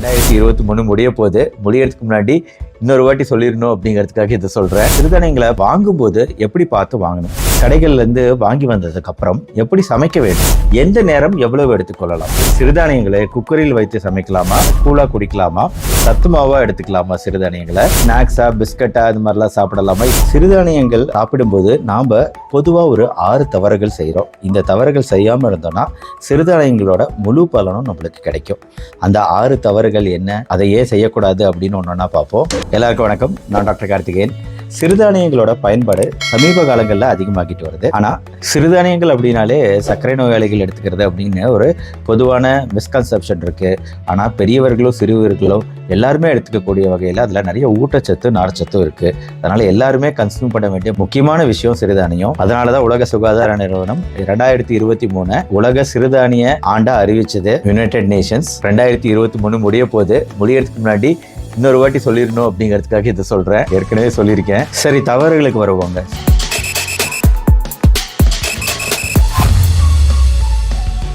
2023 முடிய போகுது. முடியறதுக்கு முன்னாடி இன்னொரு வாட்டி சொல்லிடணும் அப்படிங்கிறதுக்காக இதை சொல்கிறேன். சிறுதானியங்களை வாங்கும்போது எப்படி பார்த்து வாங்கணும், கடைகள்லேருந்து வாங்கி வந்ததுக்கு அப்புறம் எப்படி சமைக்க வேண்டும், எந்த நேரம் எவ்வளவு எடுத்துக்கொள்ளலாம், சிறுதானியங்களை குக்கரில் வைத்து சமைக்கலாமா, கூழா குடிக்கலாமா, சத்து மாவா எடுத்துக்கலாமா, சிறுதானியங்களை ஸ்நாக்ஸா பிஸ்கட்டா அது மாதிரிலாம் சாப்பிடலாமா. சிறுதானியங்கள் சாப்பிடும்போது நாம் பொதுவாக ஒரு 6 தவறுகள் செய்கிறோம். இந்த தவறுகள் செய்யாமல் இருந்தோம்னா சிறுதானியங்களோட முழு பலனும் நம்மளுக்கு கிடைக்கும். அந்த 6 தவறுகள் என்ன, அதை ஏன் செய்யக்கூடாது அப்படின்னு ஒன்றா பார்ப்போம். எல்லாருக்கும் வணக்கம். நான் டாக்டர் கார்த்திகேயன். சிறுதானியங்களோட பயன்பாடு சமீப காலங்களில் அதிகமாகிட்டு வருது. ஆனால் சிறுதானியங்கள் அப்படின்னாலே சர்க்கரை நோயாளிகள் எடுத்துக்கிறது அப்படின்னு ஒரு பொதுவான மிஸ்கன்செப்ஷன் இருக்குது. ஆனால் பெரியவர்களும் சிறுவர்களும் எல்லாருமே எடுத்துக்கக்கூடிய வகையில் அதில் நிறைய ஊட்டச்சத்து நார்ச்சத்தும் இருக்குது. அதனால் எல்லாருமே கன்சியூம் பண்ண வேண்டிய முக்கியமான விஷயம் சிறுதானியம். அதனால தான் உலக சுகாதார நிறுவனம் 2023 உலக சிறுதானிய ஆண்டா அறிவிச்சது. யுனைடெட் நேஷன்ஸ் 2023 முடிய போகுது. முடியறதுக்கு முன்னாடி இன்னொரு வாட்டி சொல்லிடணும் அப்படிங்கிறதுக்காக இதை சொல்கிறேன். ஏற்கனவே சொல்லியிருக்கேன். சரி, தவறுகளுக்கு வருவாங்க.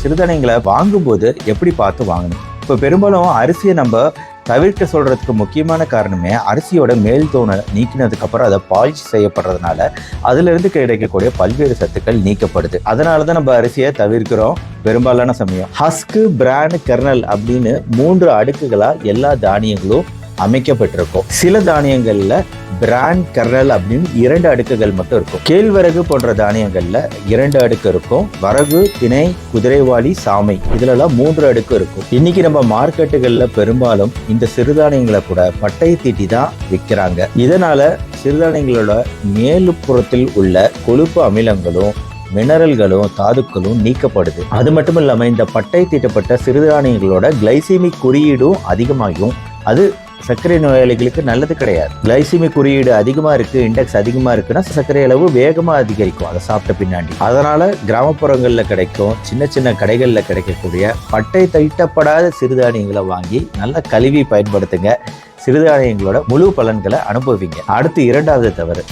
சிறுதானியங்களை வாங்கும்போது எப்படி பார்த்து வாங்கணும். இப்போ பெரும்பாலும் அரிசியை நம்ம தவிர்க்க சொல்கிறதுக்கு முக்கியமான காரணமே அரிசியோட மேல் தோனை நீக்கினதுக்கு அப்புறம் அதை பாலிஷ் செய்யப்படுறதுனால அதிலிருந்து கிடைக்கக்கூடிய பல்வேறு சத்துக்கள் நீக்கப்படுது. அதனால தான் நம்ம அரிசியை தவிர்க்கிறோம் பெரும்பாலான சமயம். ஹஸ்கு, பிரான், கெர்னல் அப்படின்னு 3 அடுக்குகளாக எல்லா தானியங்களும் அமைக்கப்பட்டிருக்கும். சில தானியங்கள்ல பிரான், கெர்னல் அப்படின்னு 2 அடுக்குகள் மட்டும் இருக்கும். கேழ்வரகு போன்ற தானியங்கள்ல 2 அடுக்கு இருக்கும். வரகு, திணை, குதிரைவாளி, சாமை இதுலலாம் 3 அடுக்கு இருக்கும். இன்னைக்கு நம்ம மார்க்கெட்டுகள்ல பெரும்பாலும் இந்த சிறுதானியங்களை கூட பட்டை தீட்டி தான் விற்கிறாங்க. இதனால சிறுதானியங்களோட மேலுப்புறத்தில் உள்ள கொழுப்பு அமிலங்களும் மினரல்களும் தாதுக்களும் நீக்கப்படுது. அது மட்டும் இல்லாம இந்த பட்டை தீட்டப்பட்ட சிறுதானியங்களோட கிளைசிமிக் குறியீடும் அதிகமாகும். அது சர்க்கரை நோயாளிகளுக்கு நல்லது கிடையாது. கிளைசிமிக் குறியீடு அதிகமா இருக்கு, இண்டெக்ஸ் அதிகமா இருக்குன்னா சர்க்கரை அளவு வேகமா அதிகரிக்கும் அதை சாப்பிட்ட பின்னாடி. அதனால கிராமப்புறங்கள்ல கிடைக்கும், சின்ன சின்ன கடைகள்ல கிடைக்கக்கூடிய பட்டை தீட்டப்படாத சிறுதானியங்களை வாங்கி நல்லா கழுவி பயன்படுத்துங்க. சிறுதானியங்களோட முழு பலன்களை அனுபவிங்க. அடுத்து 2வது தவறு,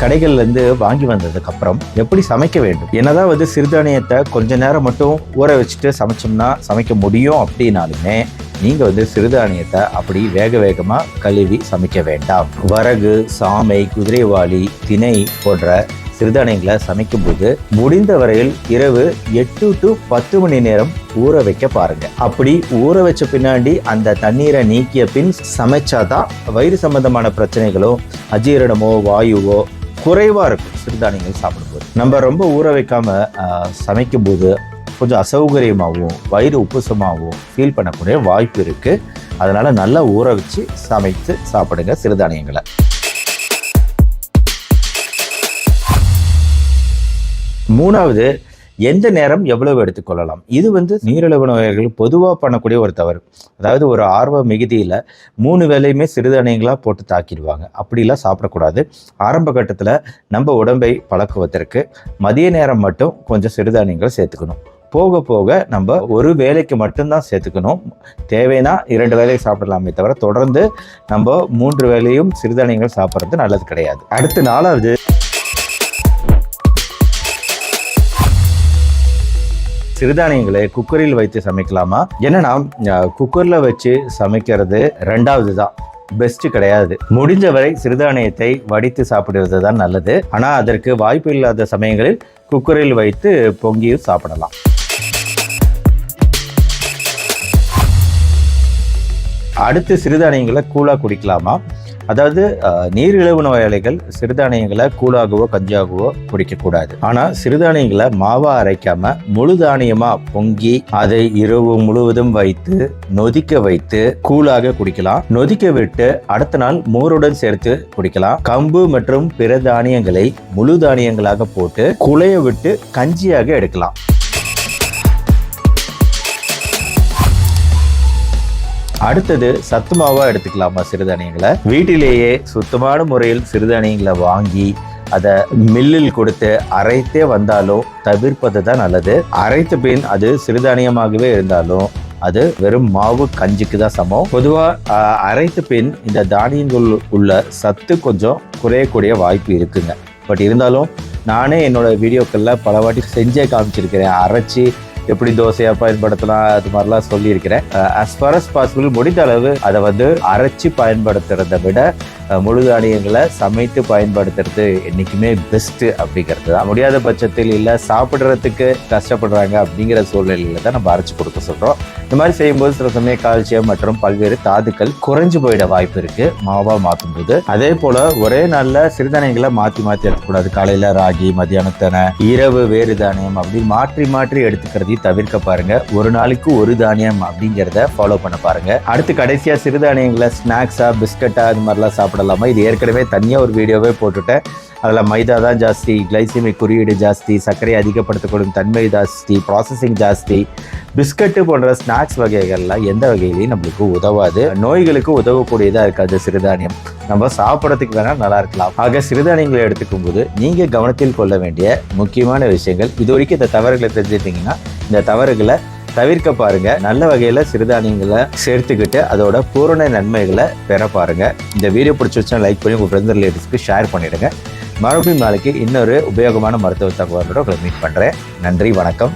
கடைகள்லேருந்து வாங்கி வந்ததுக்கு அப்புறம் எப்படி சமைக்க வேண்டும். என்னதான் சிறுதானியத்தை கொஞ்ச நேரம் மட்டும் ஊற வச்சுட்டு சமைச்சோம்னா சமைக்க முடியும் அப்படின்னாலுமே நீங்கள் சிறுதானியத்தை அப்படி வேகமாக கழுவி சமைக்க வேண்டாம். வரகு, சாமை, குதிரைவாளி, திணை போன்ற சிறுதானியங்களை சமைக்கும் போது முடிந்த வரையில் இரவு 8 to 10 மணி நேரம் ஊற வைக்க பாருங்க. அப்படி ஊற வச்ச பின்னாடி அந்த தண்ணீரை நீக்கிய பின் சமைச்சாதான் வயிறு சம்பந்தமான பிரச்சனைகளோ அஜீரணமோ வாயுவோ குறைவா இருக்கும். சிறுதானியங்கள் சாப்பிடும்போது நம்ம ரொம்ப ஊற வைக்காம சமைக்கும் போது கொஞ்சம் அசௌகரியமாகவும் வயிறு உப்புசமாகவும் ஃபீல் பண்ணக்கூடிய வாய்ப்பு இருக்கு. அதனால நல்லா ஊற வச்சு சமைத்து சாப்பிடுங்க சிறுதானியங்களை. மூணாவது, எந்த நேரம் எவ்வளவு எடுத்துக்கொள்ளலாம். இது நீரிழிவு நோயாளிகள் பொதுவாக பண்ணக்கூடிய ஒரு தவறு. அதாவது ஒரு ஆர்வ மிகுதியில் 3 வேளையுமே சிறுதானியங்களாக போட்டு தாக்கிடுவாங்க. அப்படிலாம் சாப்பிடக்கூடாது. ஆரம்ப கட்டத்தில் நம்ம உடம்பை பழக்குவதற்கு மதிய நேரம் மட்டும் கொஞ்சம் சிறுதானியங்கள் சேர்த்துக்கணும். போக போக நம்ம ஒரு வேளைக்கு மட்டும்தான் சேர்த்துக்கணும். தேவைன்னா 2 வேளையை சாப்பிடலாமே தவிர தொடர்ந்து நம்ம 3 வேளையும் சிறுதானியங்கள் சாப்பிட்றது நல்லது கிடையாது. அடுத்து 4வது, சிறுதானியங்களை குக்கரில் வைத்து சமைக்கலாமா. என்னன்னா குக்கர்ல வச்சு சமைக்கிறது 2வது தான், பெஸ்ட் கிடையாது. முடிஞ்சவரை சிறுதானியத்தை வடித்து சாப்பிடுவது தான் நல்லது. ஆனா அதற்கு வாய்ப்பு இல்லாத சமயங்களில் குக்கரில் வைத்து பொங்கியும் சாப்பிடலாம். அடுத்து, சிறுதானியங்களை கூழா குடிக்கலாமா. அதாவது நீரிழிவு நோயாளிகள் சிறுதானியங்களை கூழாகவோ கஞ்சாகவோ குடிக்கக்கூடாது. ஆனால் சிறுதானியங்களை மாவா அரைக்காம முழு தானியமா பொங்கி அதை இரவு முழுவதும் வைத்து நொதிக்க வைத்து கூழாக குடிக்கலாம். நொதிக்க விட்டு அடுத்த நாள் மோருடன் சேர்த்து குடிக்கலாம். கம்பு மற்றும் பிற தானியங்களை முழு தானியங்களாக போட்டு குழைய விட்டு கஞ்சியாக எடுக்கலாம். அடுத்தது, சத்து மாவா எடுத்துக்கலாமா சிறுதானியங்களை. வீட்டிலேயே சுத்தமான முறையில் சிறுதானியங்களை வாங்கி அதை மில்லில் கொடுத்து அரைத்தே வந்தாலும் தவிர்ப்பது தான் நல்லது. அரைத்த பின் அது சிறுதானியமாகவே இருந்தாலும் அது வெறும் மாவு கஞ்சிக்கு தான் சமம். பொதுவாக அரைத்த பின் இந்த தானியங்கள் உள்ள சத்து கொஞ்சம் குறையக்கூடிய வாய்ப்பு இருக்குங்க. பட் இருந்தாலும் நானே என்னோட வீடியோக்களில் பல வாட்டி செஞ்சே காமிச்சிருக்கிறேன். அரைச்சி எப்படி தோசையா பயன்படுத்தலாம் அது மாதிரிலாம் சொல்லியிருக்கிறேன். as far as possible முடிந்த அளவு அதை வந்து அரைச்சி பயன்படுத்துறதை விட முழு தானியங்களை சமைத்து பயன்படுத்துறது என்னைக்குமே பெஸ்ட் அப்படிங்கிறது தான். முடியாத பட்சத்தில் இல்லை சாப்பிட்றதுக்கு கஷ்டப்படுறாங்க அப்படிங்கிற சூழ்நிலையில தான் நம்ம அரைச்சி கொடுக்க சொல்றோம். இந்த மாதிரி செய்யும்போது சில சமயம் கால்சியம் மற்றும் பல்வேறு தாதுக்கள் குறைஞ்சு போயிட வாய்ப்பு இருக்கு மாவா மாற்றும் போது. அதே போல ஒரே நாள்ல சிறுதானியங்களை மாத்தி எடுக்கக்கூடாது. காலையில ராகி, மத்தியானத்தனை, இரவு வேறு தானியம் அப்படின்னு மாற்றி மாற்றி எடுத்துக்கிறதையும் தவிர்க்க பாருங்க. ஒரு நாளைக்கு ஒரு தானியம் அப்படிங்கிறத ஃபாலோ பண்ண பாருங்க. அடுத்து கடைசியா சிறுதானியங்களை ஸ்நாக்ஸா, பிஸ்கட்டா அது மாதிரிலாம் சாப்பிடலாமா? இது ஏற்கனவே தனியா ஒரு வீடியோவே போட்டுட்டேன். அதில் மைதா தான் ஜாஸ்தி, கிளைசிமிக் குறியீடு ஜாஸ்தி, சர்க்கரை அதிகப்படுத்தக்கூடிய தன்மை ஜாஸ்தி, ப்ராசஸிங் ஜாஸ்தி. பிஸ்கட்டு போன்ற ஸ்நாக்ஸ் வகைகள்லாம் எந்த வகையிலையும் நம்மளுக்கு உதவாது. நோய்களுக்கு உதவக்கூடியதாக இருக்காது சிறுதானியம். நம்ம சாப்பிட்றதுக்கு வேணால் நல்லா இருக்கலாம். ஆக சிறுதானியங்களை எடுத்துக்கும் போது நீங்கள் கவனத்தில் கொள்ள வேண்டிய முக்கியமான விஷயங்கள் இது வரைக்கும் இந்த தவறுகளை தெரிஞ்சுட்டீங்கன்னா இந்த தவறுகளை தவிர்க்க பாருங்க. நல்ல வகையில சிறுதானியங்களை சேர்த்துக்கிட்டு அதோட பூரண நன்மைகளை பெற பாருங்க. இந்த வீடியோ பிடிச்சிருச்சா லைக் பண்ணி உங்க ஃப்ரெண்ட்ஸ் ரிலேட்டிவ்ஸ்க்கு ஷேர் பண்ணிடுங்க. மறுபடியும் நாளைக்கு இன்னொரு உபயோகமான மருத்துவ தகவலோட உங்களை மீட் பண்றேன். நன்றி, வணக்கம்.